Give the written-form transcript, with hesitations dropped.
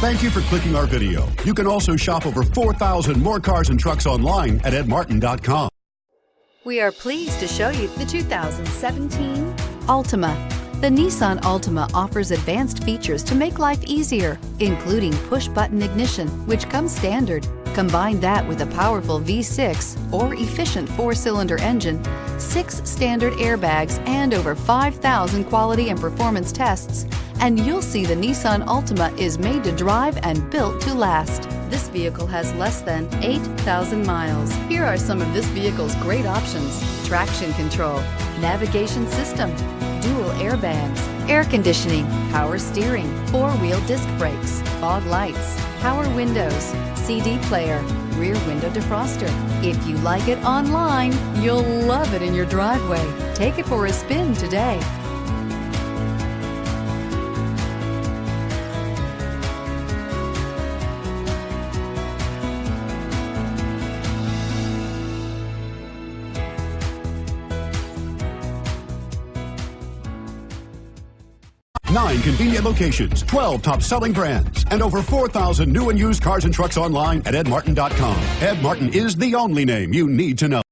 Thank you for clicking our video. You can also shop over 4,000 more cars and trucks online at edmartin.com. We are pleased to show you the 2017 Altima. The Nissan Altima offers advanced features to make life easier, including push-button ignition, which comes standard. Combine that with a powerful V6 or efficient 4-cylinder engine, 6 standard airbags, and over 5,000 quality and performance tests, and you'll see the Nissan Altima is made to drive and built to last. This vehicle has less than 8,000 miles. Here are some of this vehicle's great options: traction control, navigation system, dual airbags, air conditioning, power steering, 4-wheel disc brakes, fog lights, power windows, CD player, rear window defroster. If you like it online, you'll love it in your driveway. Take it for a spin today. Nine convenient locations, 12 top-selling brands, and over 4,000 new and used cars and trucks online at edmartin.com. Ed Martin is the only name you need to know.